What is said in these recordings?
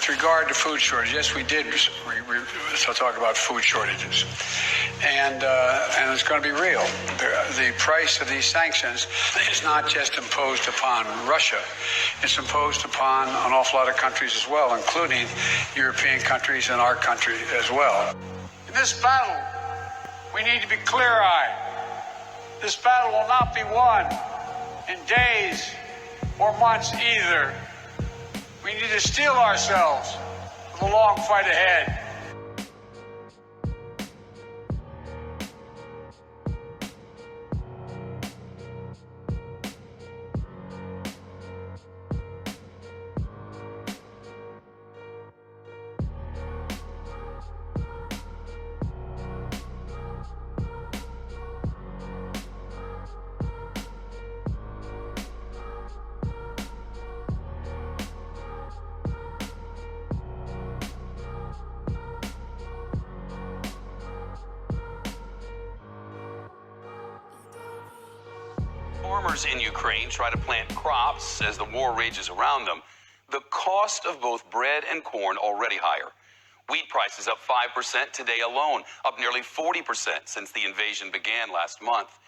with regard to food shortages, yes, we did talk about food shortages. And it's going to be real. The price of these sanctions is not just imposed upon Russia. It's imposed upon an awful lot of countries as well, including European countries and our country as well. In this battle, we need to be clear-eyed. This battle will not be won in days or months either. We need to steel ourselves for the long fight ahead. Farmers in Ukraine try to plant crops as the war rages around them. The cost of both bread and corn already higher. Wheat prices up 5% today alone, up nearly 40% since the invasion began last month.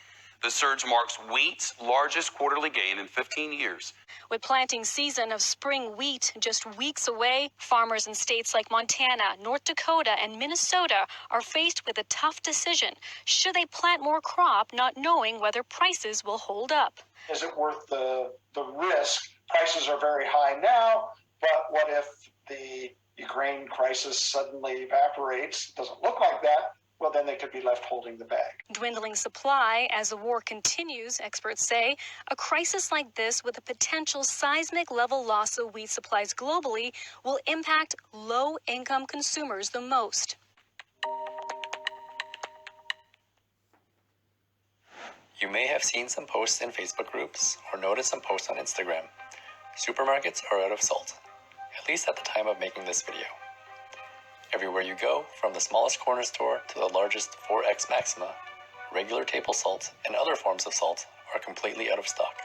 The surge marks wheat's largest quarterly gain in 15 years. With planting season of spring wheat just weeks away, farmers in states like Montana, North Dakota, and Minnesota are faced with a tough decision. Should they plant more crop, not knowing whether prices will hold up? Is it worth the risk? Prices are very high now, but what if the Ukraine crisis suddenly evaporates? It doesn't look like that. Well, then they could be left holding the bag. Dwindling supply as the war continues, experts say. A crisis like this with a potential seismic level loss of wheat supplies globally will impact low-income consumers the most. You may have seen some posts in Facebook groups or noticed some posts on Instagram. Supermarkets are out of salt, at least at the time of making this video. Everywhere you go, from the smallest corner store to the largest 4X Maxima, regular table salt and other forms of salt are completely out of stock.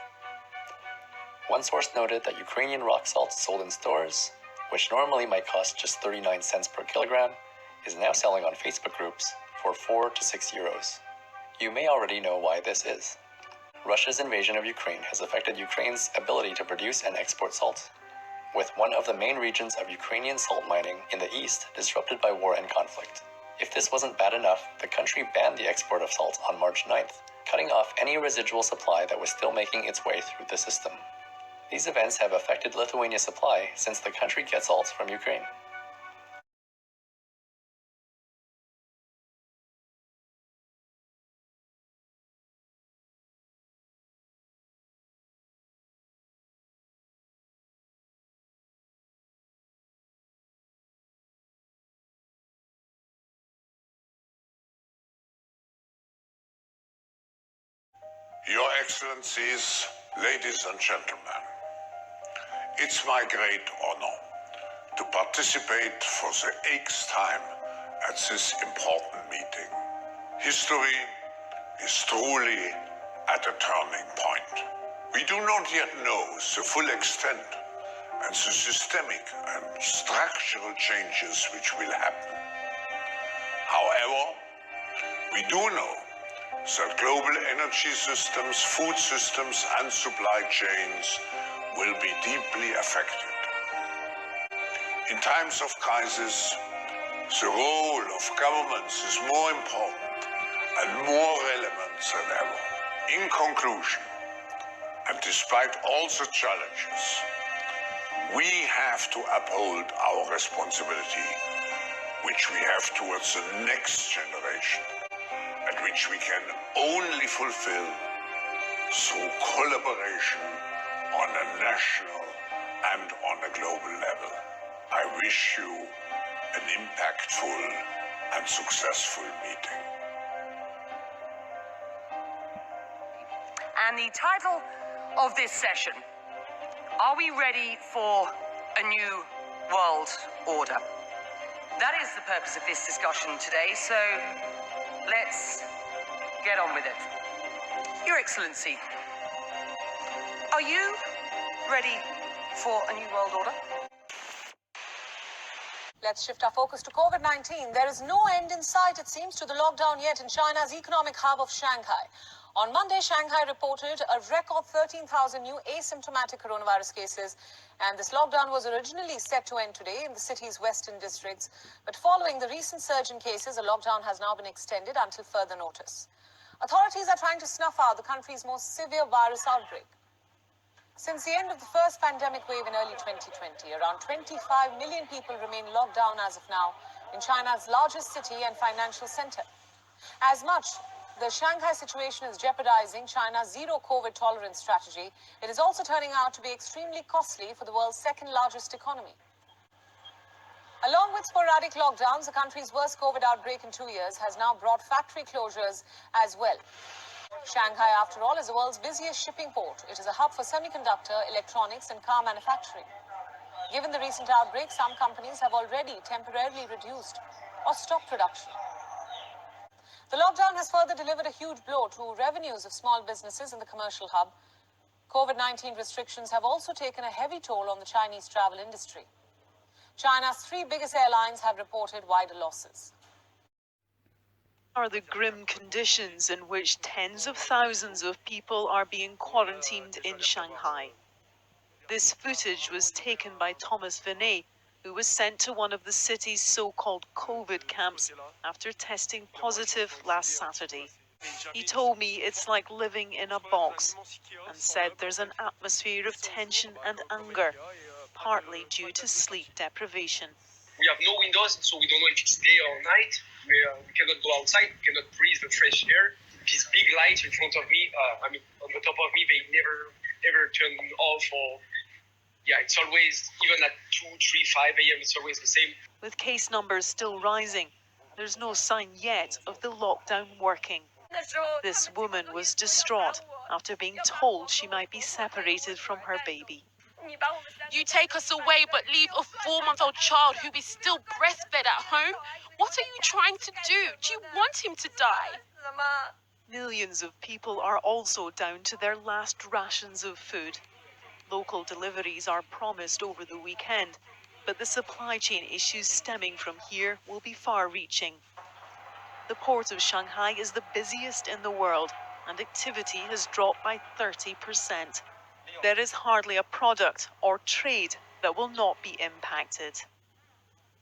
One source noted that Ukrainian rock salt sold in stores, which normally might cost just 39 cents per kilogram, is now selling on Facebook groups for 4 to 6 euros. You may already know why this is. Russia's invasion of Ukraine has affected Ukraine's ability to produce and export salt, with one of the main regions of Ukrainian salt mining in the east disrupted by war and conflict. If this wasn't bad enough, the country banned the export of salt on March 9th, cutting off any residual supply that was still making its way through the system. These events have affected Lithuania's supply since the country gets salt from Ukraine. Your Excellencies, ladies and gentlemen, it's my great honor to participate for the 8th time at this important meeting. History is truly at a turning point. We do not yet know the full extent and the systemic and structural changes which will happen. However, we do know that global energy systems, food systems, and supply chains will be deeply affected. In times of crisis, the role of governments is more important and more relevant than ever. In conclusion, and despite all the challenges, we have to uphold our responsibility, which we have towards the next generation, and which we can only fulfill through collaboration on a national and on a global level. I wish you an impactful and successful meeting. And the title of this session, are we ready for a new world order? That is the purpose of this discussion today, so let's get on with it. Your Excellency, are you ready for a new world order? Let's shift our focus to COVID-19. There is no end in sight, it seems, to the lockdown yet in China's economic hub of Shanghai. On Monday, Shanghai reported a record 13,000 new asymptomatic coronavirus cases, and this lockdown was originally set to end today in the city's western districts. But following the recent surge in cases, a lockdown has now been extended until further notice. Authorities are trying to snuff out the country's most severe virus outbreak. Since the end of the first pandemic wave in early 2020, around 25 million people remain locked down as of now in China's largest city and financial center. As much the Shanghai situation is jeopardizing China's zero COVID tolerance strategy, it is also turning out to be extremely costly for the world's second largest economy. Along with sporadic lockdowns, the country's worst COVID outbreak in 2 years has now brought factory closures as well. Shanghai, after all, is the world's busiest shipping port. It is a hub for semiconductor, electronics, and car manufacturing. Given the recent outbreak, some companies have already temporarily reduced or stopped production. The lockdown has further delivered a huge blow to revenues of small businesses in the commercial hub. COVID-19 restrictions have also taken a heavy toll on the Chinese travel industry. China's 3 biggest airlines have reported wider losses. Are the grim conditions in which tens of thousands of people are being quarantined in Shanghai. This footage was taken by Thomas Vinay, who was sent to one of the city's so-called COVID camps after testing positive last Saturday. He told me it's like living in a box and said there's an atmosphere of tension and anger, partly due to sleep deprivation. We have no windows, so we don't know if it's day or night. We cannot go outside, we cannot breathe the fresh air. These big lights in front of me, on the top of me, they never ever turn off. Or it's always, even at 2, 3, 5 a.m., it's always the same. With case numbers still rising, there's no sign yet of the lockdown working. This woman was distraught after being told she might be separated from her baby. You take us away but leave a 4-month-old child who is still breastfed at home? What are you trying to do? Do you want him to die? Millions of people are also down to their last rations of food. Local deliveries are promised over the weekend, but the supply chain issues stemming from here will be far-reaching. The port of Shanghai is the busiest in the world, and activity has dropped by 30%. There is hardly a product or trade that will not be impacted.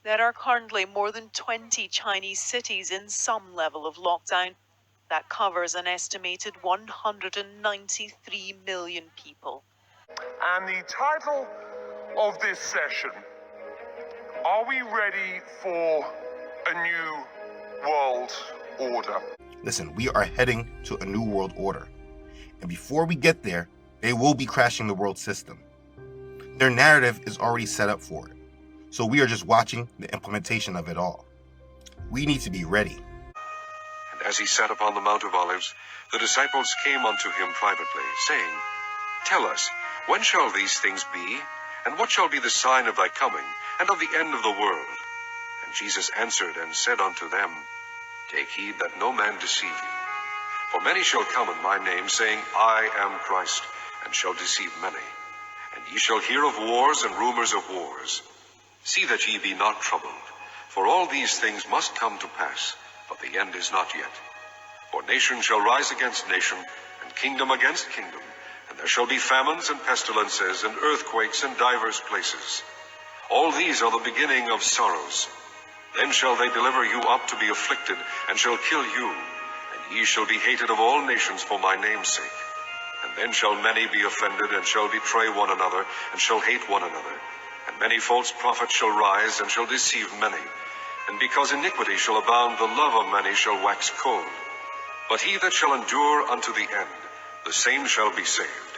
There are currently more than 20 Chinese cities in some level of lockdown. That covers an estimated 193 million people. And the title of this session, are we ready for a new world order? Listen, we are heading to a new world order. And before we get there, they will be crashing the world system. Their narrative is already set up for it. So we are just watching the implementation of it all. We need to be ready. And as he sat upon the Mount of Olives, the disciples came unto him privately, saying, Tell us, when shall these things be? And what shall be the sign of thy coming, and of the end of the world? And Jesus answered and said unto them, Take heed that no man deceive you. For many shall come in my name, saying, I am Christ, and shall deceive many. And ye shall hear of wars and rumours of wars. See that ye be not troubled, for all these things must come to pass, but the end is not yet. For nation shall rise against nation, and kingdom against kingdom, and there shall be famines and pestilences and earthquakes in divers places. All these are the beginning of sorrows. Then shall they deliver you up to be afflicted, and shall kill you, and ye shall be hated of all nations for my name's sake. And then shall many be offended, and shall betray one another, and shall hate one another. And many false prophets shall rise, and shall deceive many. And because iniquity shall abound, the love of many shall wax cold. But he that shall endure unto the end, the same shall be saved.